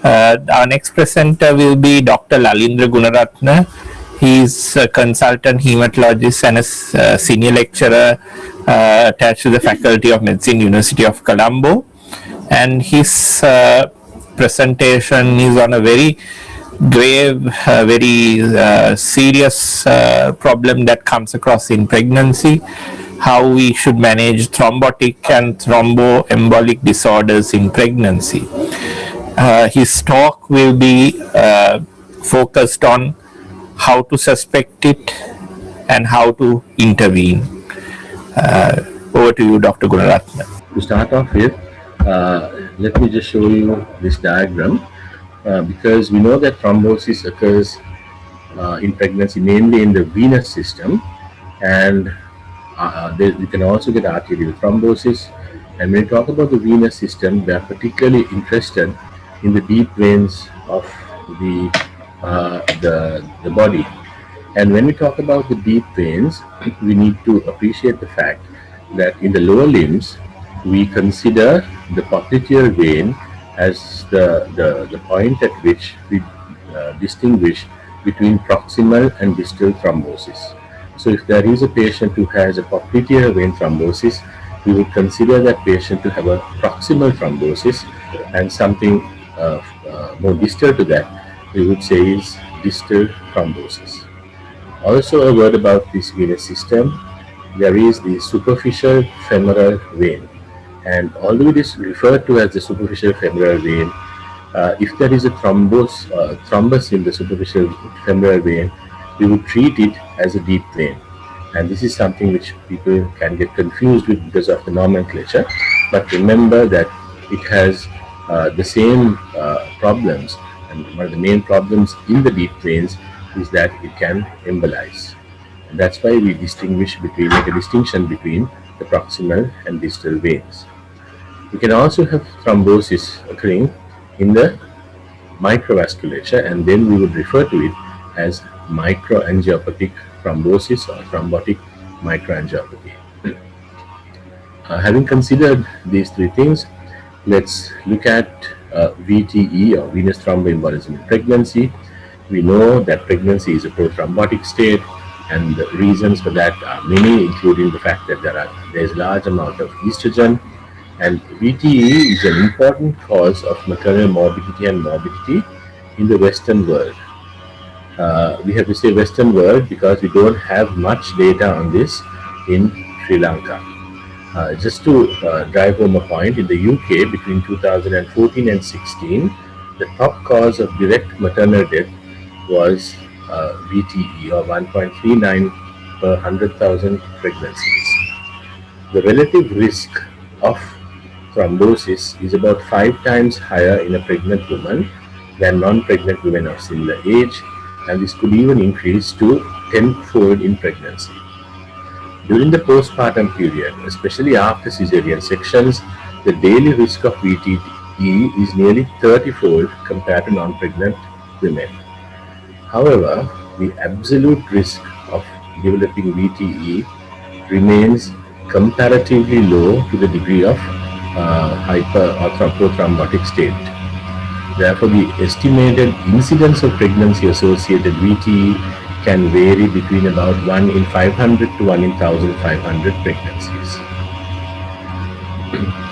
Our next presenter will be Dr. Lalindra Gunaratne. He is a consultant hematologist and a senior lecturer attached to the Faculty of Medicine, University of Colombo. And his presentation is on a very grave, very serious problem that comes across in pregnancy, how we should manage thrombotic and thromboembolic disorders in pregnancy. His talk will be focused on how to suspect it and how to intervene. Over to you, Dr. Gunaratne. To start off with, let me just show you this diagram because we know that thrombosis occurs in pregnancy mainly in the venous system, and we can also get arterial thrombosis. And when we talk about the venous system, we are particularly interested in the deep veins of the body. And when we talk about the deep veins, we need to appreciate the fact that in the lower limbs, we consider the popliteal vein as the point at which we distinguish between proximal and distal thrombosis. So if there is a patient who has a popliteal vein thrombosis, we would consider that patient to have a proximal thrombosis, and something more distal to that we would say is distal thrombosis. Also, a word about this venous system. There is the superficial femoral vein, and although it is referred to as the superficial femoral vein, if there is a thrombus in the superficial femoral vein, we would treat it as a deep vein. And this is something which people can get confused with because of the nomenclature. But remember that it has the same problems, and one of the main problems in the deep veins is that it can embolize. And that's why we make a distinction between the proximal and distal veins. We can also have thrombosis occurring in the microvasculature, and then we would refer to it as microangiopathic thrombosis or thrombotic microangiopathy. Having considered these three things, let's look at VTE or venous thromboembolism in pregnancy. We know that pregnancy is a prothrombotic state, and the reasons for that are many, including the fact that there is a large amount of estrogen, and VTE is an important cause of maternal morbidity and morbidity in the Western world. We have to say Western world because we don't have much data on this in Sri Lanka. Just to drive home a point, in the UK between 2014 and 16, the top cause of direct maternal death was VTE, or 1.39 per 100,000 pregnancies. The relative risk of thrombosis is about 5 times higher in a pregnant woman than non-pregnant women of similar age, and this could even increase to 10-fold in pregnancy. During the postpartum period, especially after cesarean sections, the daily risk of VTE is nearly 30-fold compared to non-pregnant women. However, the absolute risk of developing VTE remains comparatively low to the degree of hyper or prothrombotic state. Therefore, the estimated incidence of pregnancy-associated VTE can vary between about 1 in 500 to 1 in 1,500 pregnancies.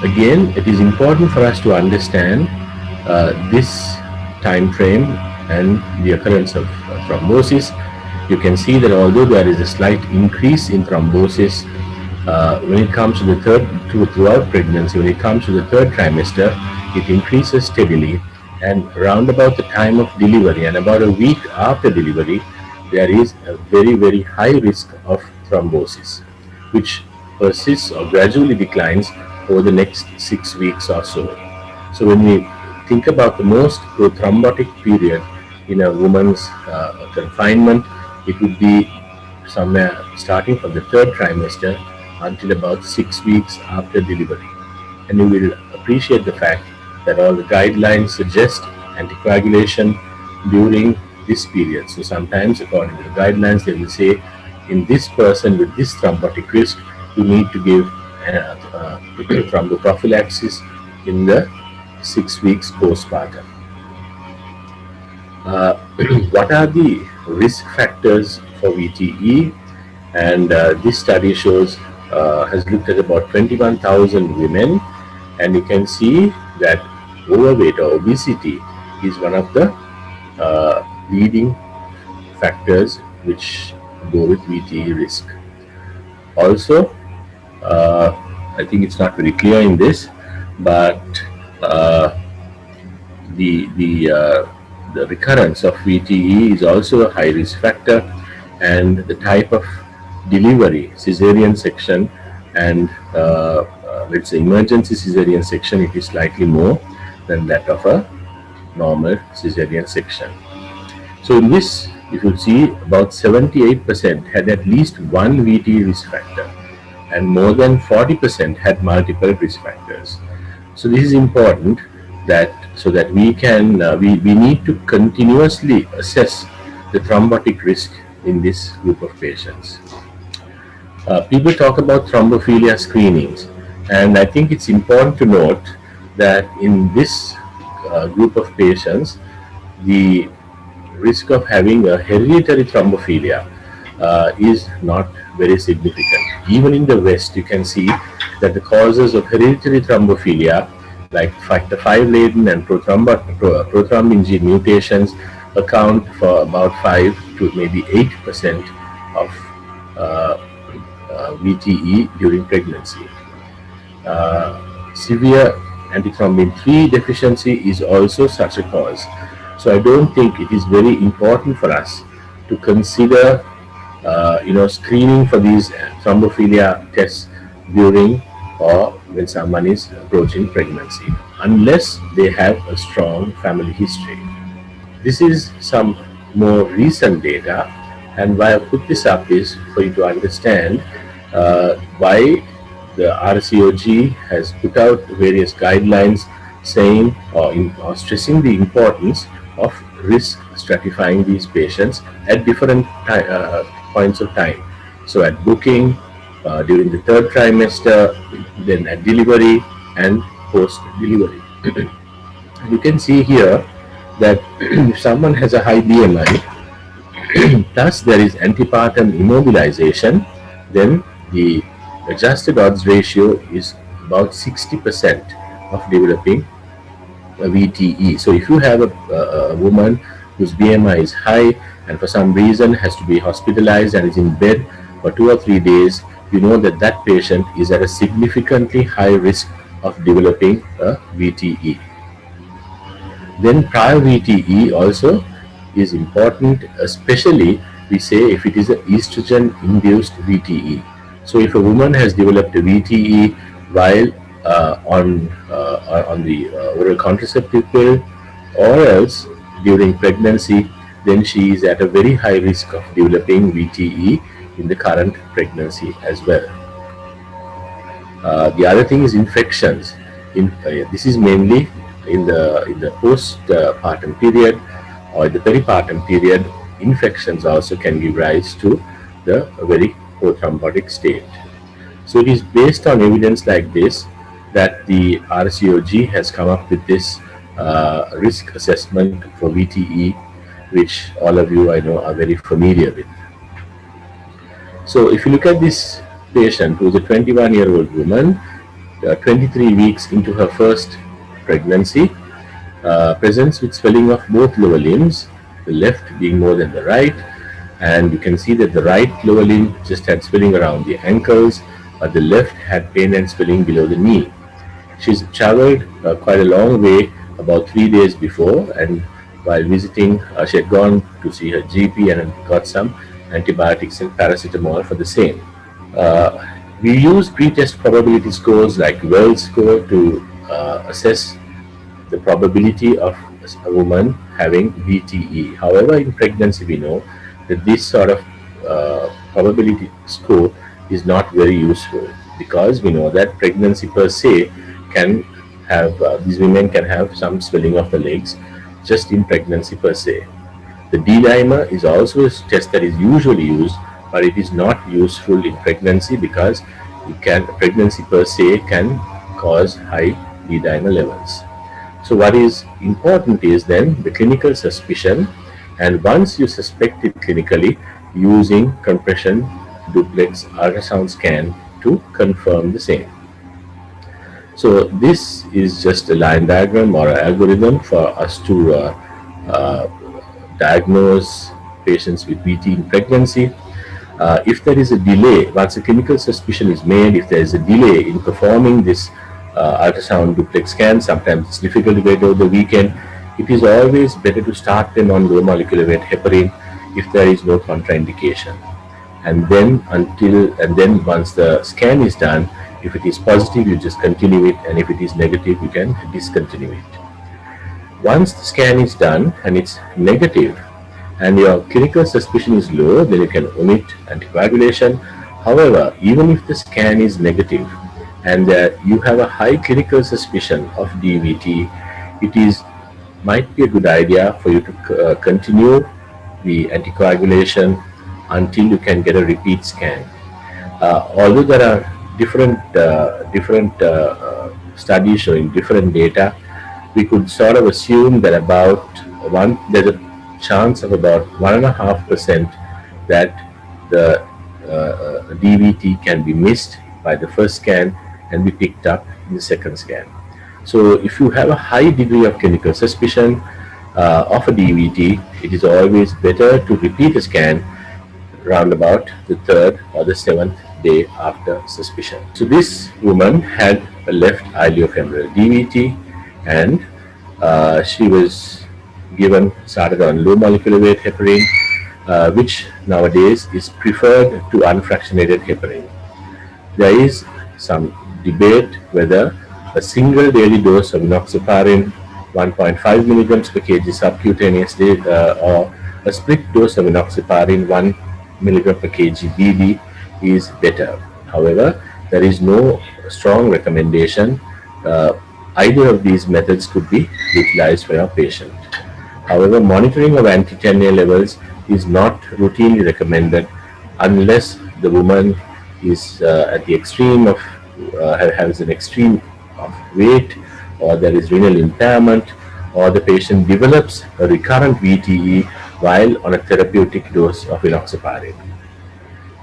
Again, it is important for us to understand this time frame and the occurrence of thrombosis. You can see that although there is a slight increase in thrombosis when it comes to throughout pregnancy, when it comes to the third trimester, it increases steadily, and around about the time of delivery and about a week after delivery, there is a very, very high risk of thrombosis, which persists or gradually declines over the next 6 weeks or so. So when we think about the most prothrombotic period in a woman's confinement, it would be somewhere starting from the third trimester until about 6 weeks after delivery. And you will appreciate the fact that all the guidelines suggest anticoagulation during this period. So sometimes, according to the guidelines, they will say in this person with this thrombotic risk, you need to give thromboprophylaxis in the 6 weeks postpartum. Uh, what are the risk factors for VTE? And this study shows has looked at about 21,000 women, and you can see that overweight or obesity is one of the leading factors which go with VTE risk. Also, I think it's not very clear in this, but uh, the recurrence of VTE is also a high risk factor, and the type of delivery, cesarean section, and let's say emergency cesarean section, it is slightly more than that of a normal cesarean section. So in this, if you see, about 78% had at least one VTE risk factor, and more than 40% had multiple risk factors. So this is important, that so that we can we need to continuously assess the thrombotic risk in this group of patients. People talk about thrombophilia screenings, and I think it's important to note that in this group of patients, the risk of having a hereditary thrombophilia is not very significant. Even in the West, you can see that the causes of hereditary thrombophilia, like factor V laden and prothrombin gene mutations, account for about 5 to maybe 8% of VTE during pregnancy. Severe antithrombin 3 deficiency is also such a cause. So I don't think it is very important for us to consider screening for these thrombophilia tests during or when someone is approaching pregnancy, unless they have a strong family history. This is some more recent data, and why I put this up is for you to understand why the RCOG has put out various guidelines saying or stressing the importance of risk stratifying these patients at different points of time. So at booking, during the third trimester, then at delivery and post-delivery. You can see here that if someone has a high BMI, plus there is antepartum immobilization, then the adjusted odds ratio is about 60% of developing a VTE. So if you have a woman whose BMI is high and for some reason has to be hospitalized and is in bed for 2 or 3 days, you know that that patient is at a significantly high risk of developing a VTE. Then prior VTE also is important, especially we say if it is an estrogen-induced VTE. So if a woman has developed a VTE while on the oral contraceptive pill, or else during pregnancy, then she is at a very high risk of developing VTE in the current pregnancy as well. The other thing is infections. This is mainly in the postpartum period or the peripartum period. Infections also can give rise to the very poor thrombotic state. So it is based on evidence like this that the RCOG has come up with this risk assessment for VTE, which all of you I know are very familiar with. So if you look at this patient, who is a 21-year-old woman, 23 weeks into her first pregnancy, presents with swelling of both lower limbs, the left being more than the right, and you can see that the right lower limb just had swelling around the ankles, but the left had pain and swelling below the knee. She's traveled quite a long way about 3 days before, and while visiting, she had gone to see her GP and got some antibiotics and paracetamol for the same. We use pretest probability scores like Wells score to assess the probability of a woman having VTE. However, in pregnancy, we know that this sort of probability score is not very useful, because we know that pregnancy per se can have, these women can have some swelling of the legs just in pregnancy per se. The D-dimer is also a test that is usually used, but it is not useful in pregnancy because pregnancy per se can cause high D-dimer levels. So what is important is then the clinical suspicion, and once you suspect it clinically, using compression duplex ultrasound scan to confirm the same. So this is just a line diagram or an algorithm for us to uh, diagnose patients with VT in pregnancy. If there is a delay, once a clinical suspicion is made, if there is a delay in performing this ultrasound duplex scan, sometimes it's difficult to wait over the weekend, it is always better to start them on low molecular weight heparin if there is no contraindication. And then once the scan is done, if it is positive, you just continue it, and if it is negative, you can discontinue it. Once the scan is done and it's negative and your clinical suspicion is low, then you can omit anticoagulation. However, even if the scan is negative and you have a high clinical suspicion of DVT, it might be a good idea for you to continue the anticoagulation until you can get a repeat scan. Although there are different studies showing different data, we could sort of assume that there's a chance of about 1.5% that the DVT can be missed by the first scan and be picked up in the second scan. So if you have a high degree of clinical suspicion of a DVT, it is always better to repeat a scan round about the 3rd or the 7th day after suspicion. So this woman had a left iliofemoral DVT, and she was started on low molecular weight heparin, which nowadays is preferred to unfractionated heparin. There is some debate whether a single daily dose of enoxaparin 1.5 milligrams per kg subcutaneously or a split dose of enoxaparin 1 milligram per kg BD is better. However, there is no strong recommendation. Either of these methods could be utilized for your patient. However, monitoring of anti-10A levels is not routinely recommended unless the woman is at the extreme of has an extreme of weight, or there is renal impairment, or the patient develops a recurrent VTE while on a therapeutic dose of enoxaparin.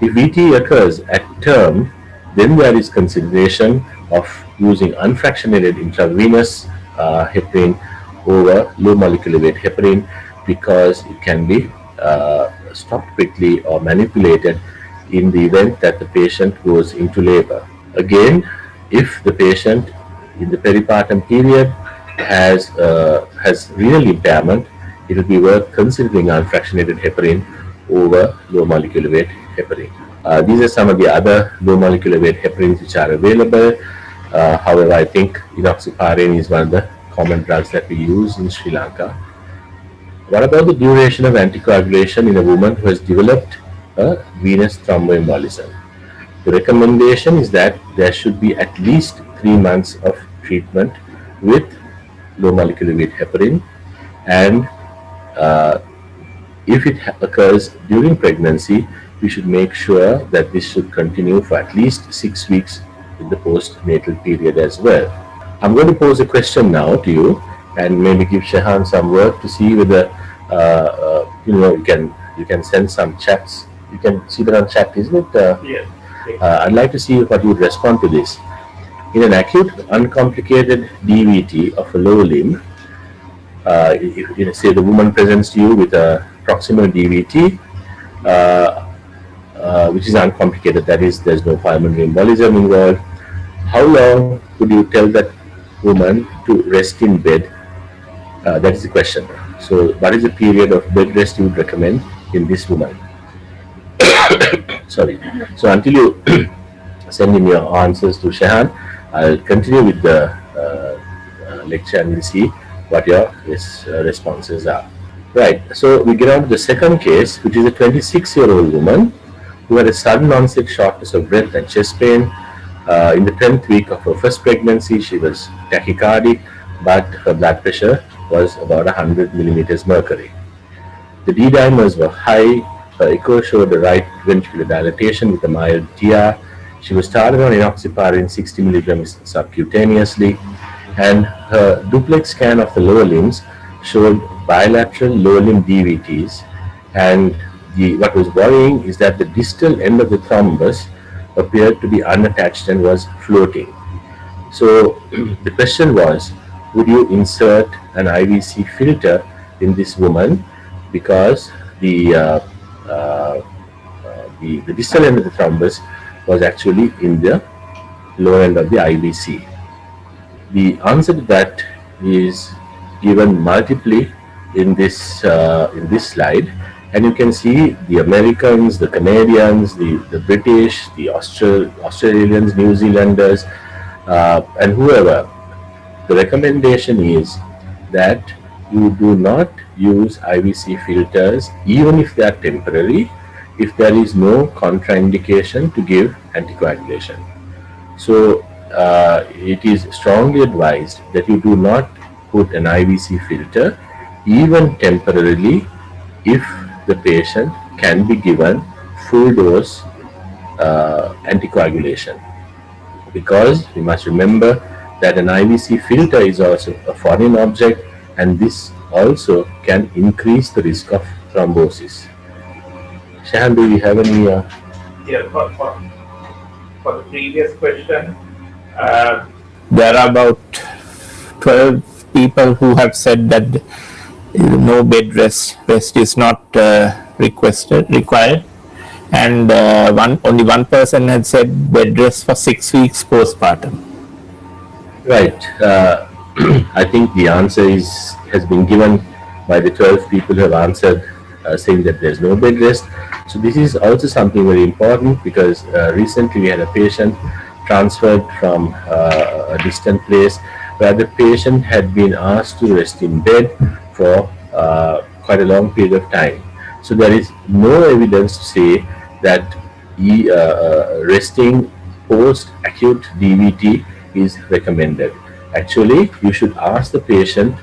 If VTE occurs at term, then there is consideration of using unfractionated intravenous heparin over low molecular weight heparin, because it can be stopped quickly or manipulated in the event that the patient goes into labor. Again, if the patient in the peripartum period has renal impairment, it will be worth considering unfractionated heparin over low molecular weight heparin. These are some of the other low molecular weight heparins which are available. However, I think enoxaparin is one of the common drugs that we use in Sri Lanka. What about the duration of anticoagulation in a woman who has developed a venous thromboembolism? The recommendation is that there should be at least 3 months of treatment with low molecular weight heparin, and if it occurs during pregnancy, we should make sure that this should continue for at least 6 weeks in the postnatal period as well. I'm going to pose a question now to you, and maybe give Shehan some work to see whether you can send some chats. You can see that on chat, isn't it? Yes. I'd like to see what you would respond to this. In an acute, uncomplicated DVT of a lower limb, if say the woman presents to you with a proximal DVT, which is uncomplicated, that is, there's no pulmonary embolism involved, how long would you tell that woman to rest in bed? That is the question. So, what is the period of bed rest you would recommend in this woman? Sorry. So, until you send in your answers to Shehan, I'll continue with the lecture and we'll see what your responses are. Right. So, we get on to the second case, which is a 26-year-old woman who had a sudden onset shortness of breath and chest pain. In the 10th week of her first pregnancy, she was tachycardic, but her blood pressure was about 100 millimeters mercury. The D-dimers were high. Her echo showed the right ventricular dilatation with a mild TR. She was started on enoxaparin 60 milligrams subcutaneously. and her duplex scan of the lower limbs showed bilateral lower limb DVTs, and what was worrying is that the distal end of the thrombus appeared to be unattached and was floating. So the question was, would you insert an IVC filter in this woman because the distal end of the thrombus was actually in the lower end of the IVC? The answer to that is given multiply in this slide, and you can see the Americans, the Canadians, the British, the Australians, New Zealanders, and whoever. The recommendation is that you do not use IVC filters even if they are temporary, if there is no contraindication to give anticoagulation. So it is strongly advised that you do not put an IVC filter even temporarily if the patient can be given full dose anticoagulation, because we must remember that an IVC filter is also a foreign object, and this also can increase the risk of thrombosis. Shahan, do you have any? Yeah, for the previous question, there are about 12 people who have said that no bed rest is not required, and only one person had said bed rest for 6 weeks postpartum. Right. I think the answer has been given by the 12 people who have answered, saying that there's no bed rest. So this is also something very important, because recently we had a patient transferred from a distant place where the patient had been asked to rest in bed for quite a long period of time. So there is no evidence to say that resting post acute DVT is recommended. Actually, you should ask the patient,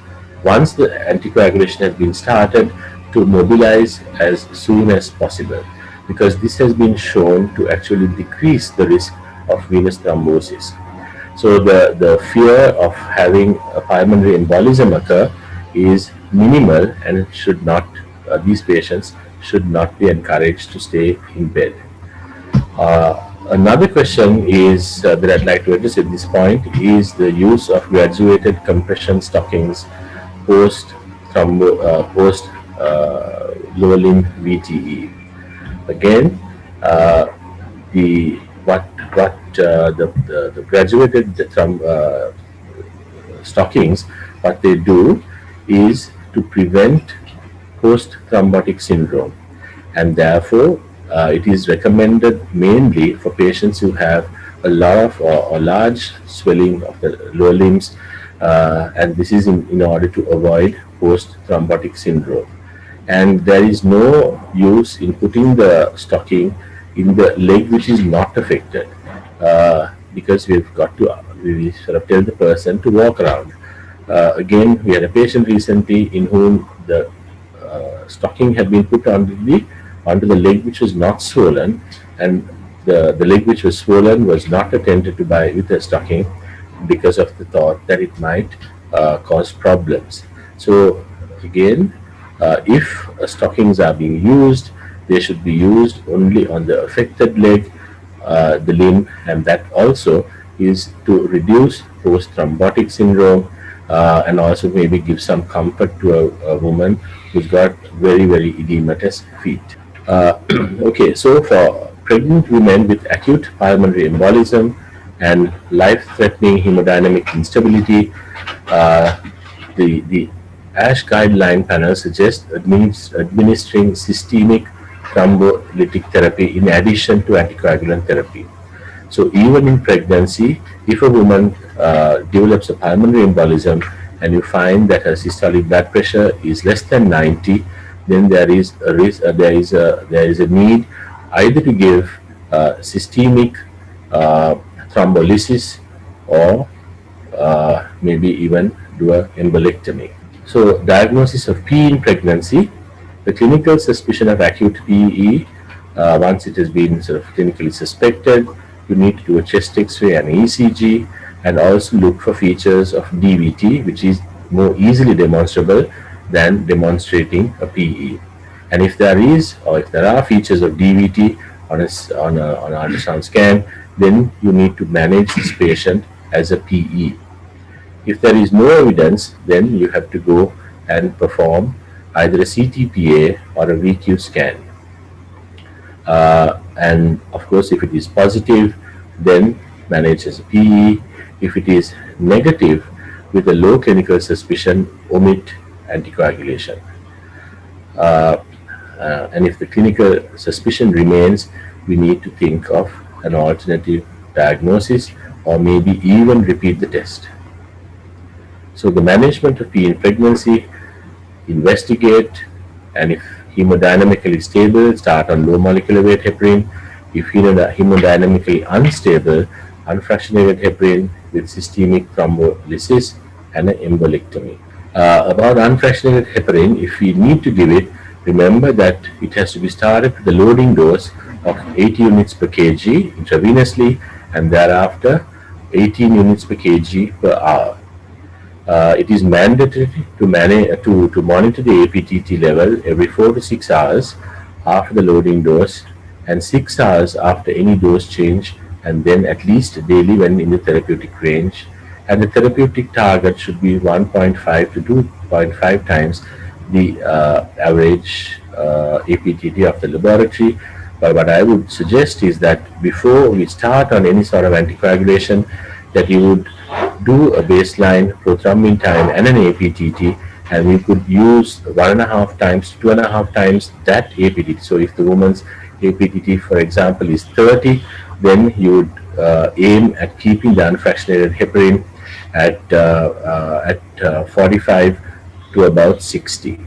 once the anticoagulation has been started, to mobilize as soon as possible, because this has been shown to actually decrease the risk of venous thrombosis. So the fear of having a pulmonary embolism occur is minimal, and it should not, these patients should not be encouraged to stay in bed. Another question is that I'd like to address at this point is the use of graduated compression stockings post lower limb VTE. Again, the graduated stockings, what they do is to prevent post-thrombotic syndrome, and therefore it is recommended mainly for patients who have a lot of or large swelling of the lower limbs, and this is in order to avoid post-thrombotic syndrome. And there is no use in putting the stocking in the leg which is not affected, because we sort of tell the person to walk around. Again, we had a patient recently in whom the stocking had been put onto the leg which was not swollen, and the leg which was swollen was not attended to with a stocking because of the thought that it might cause problems. So again, if stockings are being used, they should be used only on the affected leg, the limb, and that also is to reduce post-thrombotic syndrome, and also maybe give some comfort to a woman who's got very, very edematous feet. Okay, so for pregnant women with acute pulmonary embolism and life-threatening hemodynamic instability, the ASH guideline panel suggests administering systemic thrombolytic therapy in addition to anticoagulant therapy. So even in pregnancy, if a woman develops a pulmonary embolism and you find that her systolic blood pressure is less than 90, then there is a risk, there is a need either to give systemic thrombolysis or maybe even do an embolectomy. So diagnosis of PE in pregnancy, the clinical suspicion of acute PE, once it has been sort of clinically suspected, you need to do a chest X-ray and ECG, and also look for features of DVT, which is more easily demonstrable than demonstrating a PE. And if there is, or if there are features of DVT on an ultrasound scan, then you need to manage this patient as a PE. If there is no evidence, then you have to go and perform either a CTPA or a VQ scan. And of course, if it is positive, then manage as a PE. If it is negative with a low clinical suspicion, omit anticoagulation. And if the clinical suspicion remains, we need to think of an alternative diagnosis or maybe even repeat the test. So the management of PE in pregnancy, investigate, and if hemodynamically stable, start on low molecular weight heparin. If hemodynamically unstable, unfractionated heparin with systemic thrombolysis and an embolectomy. About unfractionated heparin, if we need to give it, remember that it has to be started with the loading dose of 80 units per kg intravenously, and thereafter 18 units per kg per hour. It is mandatory to monitor the APTT level every 4 to 6 hours after the loading dose and 6 hours after any dose change, and then at least daily when in the therapeutic range. And the therapeutic target should be 1.5 to 2.5 times the average APTT of the laboratory. But what I would suggest is that before we start on any sort of anticoagulation, that you would do a baseline prothrombin time and an APTT, and we could use 1.5 times to 2.5 times that APTT. So if the woman's APTT, for example, is 30, then you would aim at keeping the unfractionated heparin at 45 to about 60,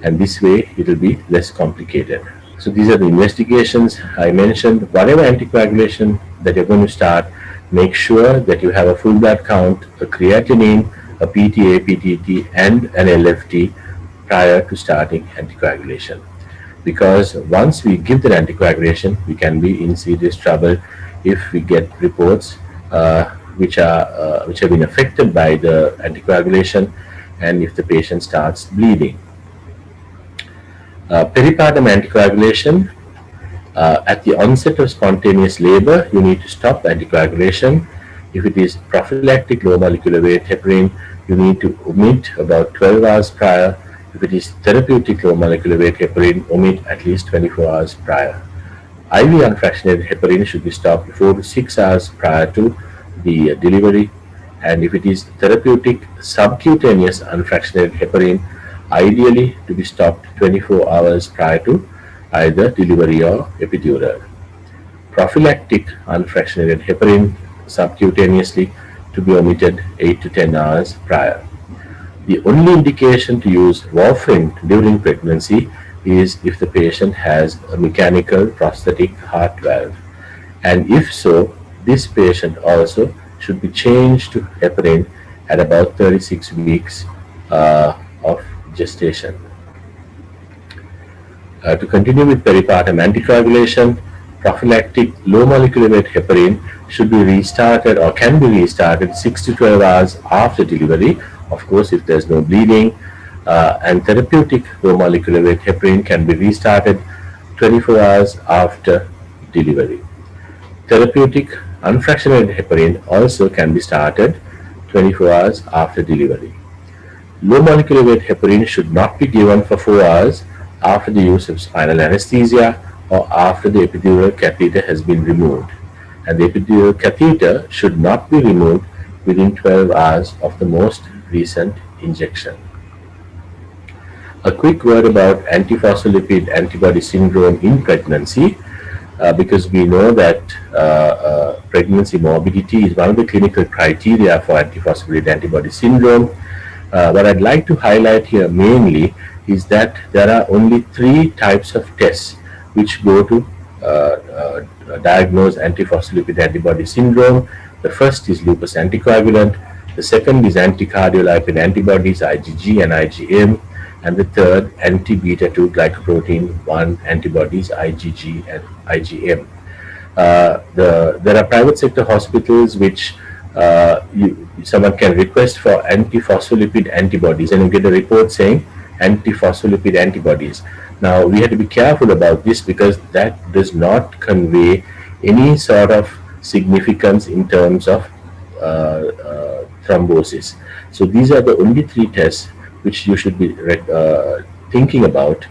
and this way it will be less complicated. So these are the investigations I mentioned. Whatever anticoagulation that you're going to start, make sure that you have a full blood count, a creatinine, a PTA, PTT, and an LFT prior to starting anticoagulation. Because once we give that anticoagulation, we can be in serious trouble if we get reports which have been affected by the anticoagulation, and if the patient starts bleeding. Peripartum anticoagulation. At the onset of spontaneous labor, you need to stop anticoagulation. If it is prophylactic low molecular weight heparin, you need to omit about 12 hours prior. If it is therapeutic low molecular weight heparin, omit at least 24 hours prior. IV unfractionated heparin should be stopped 4 to 6 hours prior to the delivery. And if it is therapeutic subcutaneous unfractionated heparin, ideally to be stopped 24 hours prior to either delivery or epidural. Prophylactic unfractionated heparin subcutaneously to be omitted 8 to 10 hours prior. The only indication to use warfarin during pregnancy is if the patient has a mechanical prosthetic heart valve, and if so, this patient also should be changed to heparin at about 36 weeks of gestation. To continue with peripartum anticoagulation, prophylactic low molecular weight heparin should be restarted or can be restarted 6 to 12 hours after delivery, of course if there is no bleeding, and therapeutic low molecular weight heparin can be restarted 24 hours after delivery. Therapeutic unfractionated heparin also can be started 24 hours after delivery. Low molecular weight heparin should not be given for 4 hours after the use of spinal anesthesia or after the epidural catheter has been removed, and the epidural catheter should not be removed within 12 hours of the most recent injection. A quick word about antiphospholipid antibody syndrome in pregnancy, because we know that pregnancy morbidity is one of the clinical criteria for antiphospholipid antibody syndrome. What I'd like to highlight here mainly is that there are only 3 types of tests which go to diagnose antiphospholipid antibody syndrome. The first is lupus anticoagulant, the second is anticardiolipin antibodies IgG and IgM, and the third anti-beta-2 glycoprotein 1 antibodies IgG and IgM. There are private sector hospitals which someone can request for antiphospholipid antibodies, and you get a report saying antiphospholipid antibodies. Now, we have to be careful about this because that does not convey any sort of significance in terms of thrombosis. So these are the only three tests which you should be thinking about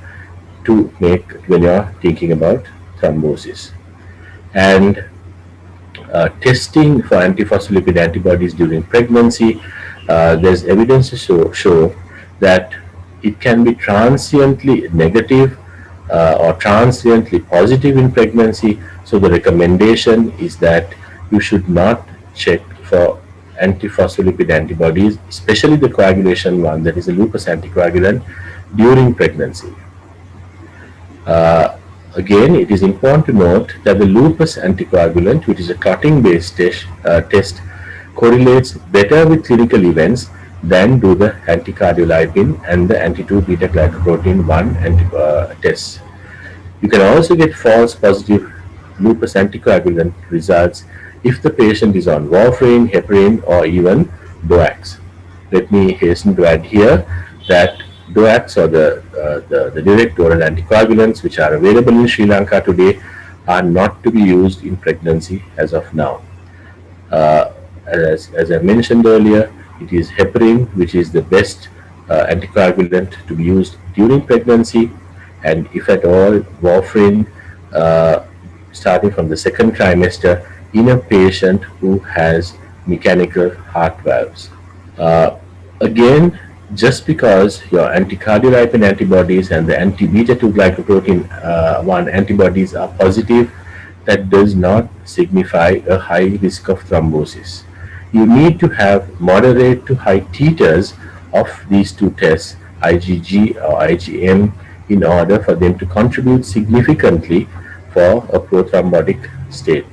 to make when you are thinking about thrombosis. And testing for antiphospholipid antibodies during pregnancy, there's evidence to show that it can be transiently negative or transiently positive in pregnancy. So the recommendation is that you should not check for antiphospholipid antibodies, especially the coagulation one, that is a lupus anticoagulant, during pregnancy. Again, it is important to note that the lupus anticoagulant, which is a clotting-based test, correlates better with clinical events than do the anticardiolipin and the anti-2 beta-glycoprotein 1 tests. You can also get false positive lupus anticoagulant results if the patient is on warfarin, heparin, or even DOACs. Let me hasten to add here that DOACs, or the direct oral anticoagulants which are available in Sri Lanka today, are not to be used in pregnancy as of now. As I mentioned earlier, it is heparin which is the best anticoagulant to be used during pregnancy, and if at all, warfarin starting from the second trimester in a patient who has mechanical heart valves. Again, just because your anticardiolipin antibodies and the anti-beta-2 glycoprotein 1 antibodies are positive, that does not signify a high risk of thrombosis. You need to have moderate to high titers of these two tests, IgG or IgM, in order for them to contribute significantly for a prothrombotic state.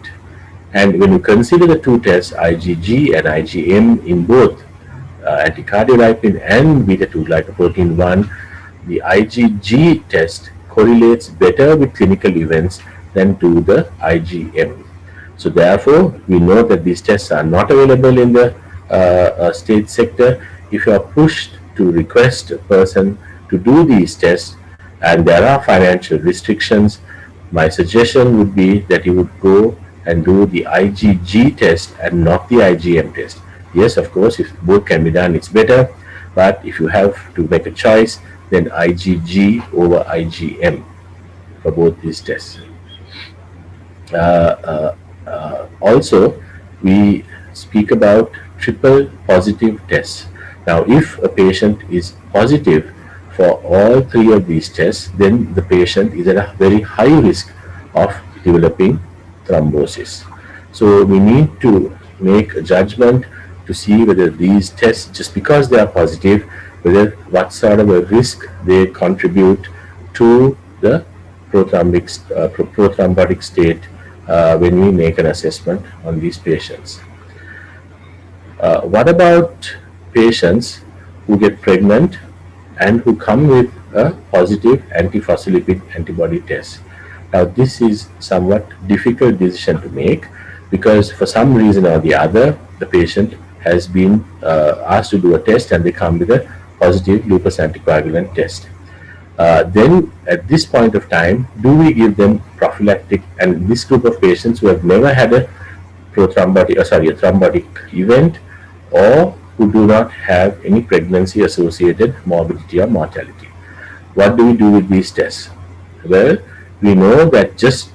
And when you consider the two tests, IgG and IgM, in both anticardiolipin and beta-2 glycoprotein 1, the IgG test correlates better with clinical events than do the IgM. So therefore, we know that these tests are not available in the state sector. If you are pushed to request a person to do these tests and there are financial restrictions, my suggestion would be that you would go and do the IgG test and not the IgM test. Yes, of course, if both can be done, it's better. But if you have to make a choice, then IgG over IgM for both these tests. Also, we speak about triple positive tests. Now, if a patient is positive for all three of these tests, then the patient is at a very high risk of developing thrombosis. So we need to make a judgment to see whether these tests, just because they are positive, whether what sort of a risk they contribute to the prothrombotic state when we make an assessment on these patients. What about patients who get pregnant and who come with a positive antiphospholipid antibody test? Now, this is somewhat difficult decision to make because for some reason or the other, the patient has been asked to do a test and they come with a positive lupus anticoagulant test. Then at this point of time, do we give them prophylactic, and this group of patients who have never had a thrombotic event or who do not have any pregnancy associated morbidity or mortality? What do we do with these tests? Well, we know that just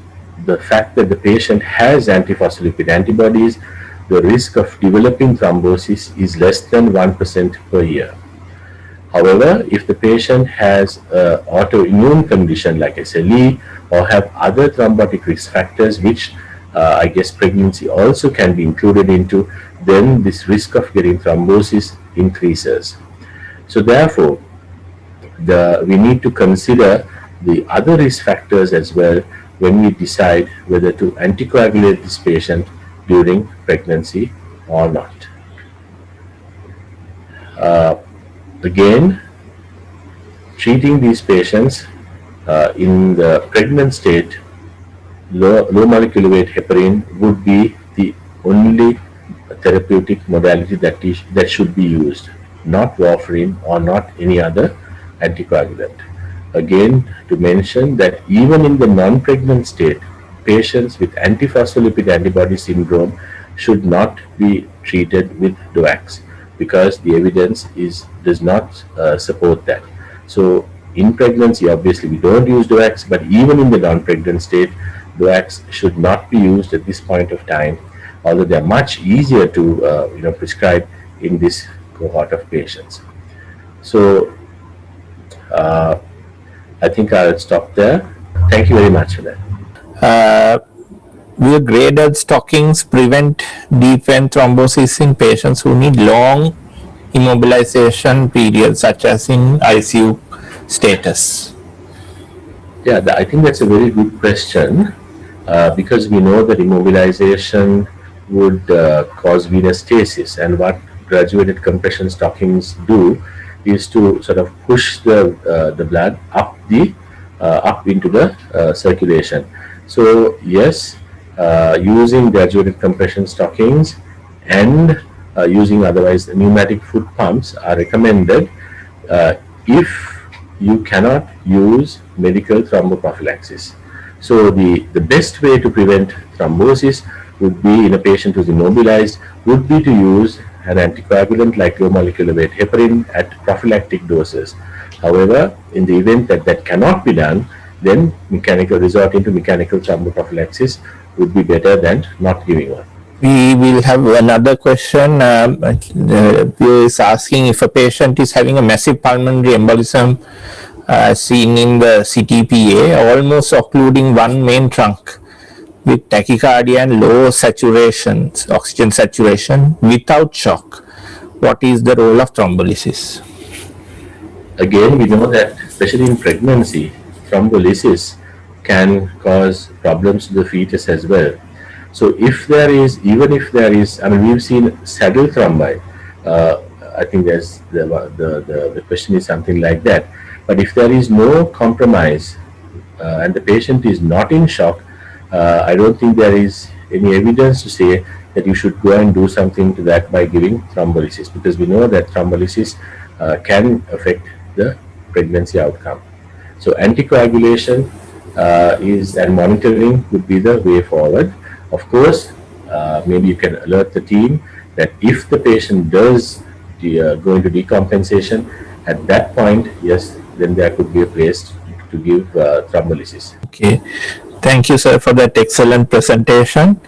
the fact that the patient has antiphospholipid antibodies, the risk of developing thrombosis is less than 1% per year. However, if the patient has an autoimmune condition like SLE or have other thrombotic risk factors, which I guess pregnancy also can be included into, then this risk of getting thrombosis increases. So therefore, we need to consider the other risk factors as well when we decide whether to anticoagulate this patient during pregnancy or not. Again, treating these patients in the pregnant state, low molecular weight heparin would be the only therapeutic modality that should be used, not warfarin or not any other anticoagulant. Again, to mention that even in the non-pregnant state, patients with antiphospholipid antibody syndrome should not be treated with DOACs because the evidence does not support that. So in pregnancy, obviously we don't use DOACs, but even in the non-pregnant state, DOACs should not be used at this point of time, although they are much easier to prescribe in this cohort of patients. So I think I'll stop there. Thank you very much for that. Will graded stockings prevent deep vein thrombosis in patients who need long immobilization periods, such as in ICU status? Yeah, I think that's a very good question because we know that immobilization would cause venous stasis, and what graduated compression stockings do is to sort of push the blood up into the circulation. So yes, using graduated compression stockings and using otherwise pneumatic foot pumps are recommended if you cannot use medical thromboprophylaxis. So the best way to prevent thrombosis would be in a patient who's immobilized would be to use an anticoagulant like low molecular weight heparin at prophylactic doses. However, in the event that that cannot be done, then resorting to mechanical thromboprophylaxis would be better than not giving one. We will have another question. Is asking if a patient is having a massive pulmonary embolism seen in the CTPA, almost occluding one main trunk with tachycardia and low oxygen saturation without shock. What is the role of thrombolysis? Again, we know that especially in pregnancy, thrombolysis can cause problems to the fetus as well. So even if there is, I mean, we've seen saddle thrombi. I think there's the question is something like that. But if there is no compromise and the patient is not in shock, I don't think there is any evidence to say that you should go and do something to that by giving thrombolysis, because we know that thrombolysis can affect the pregnancy outcome. So anticoagulation and monitoring would be the way forward. Of course, maybe you can alert the team that if the patient does go into decompensation, at that point, yes, then there could be a place to give thrombolysis. Okay. Thank you, sir, for that excellent presentation.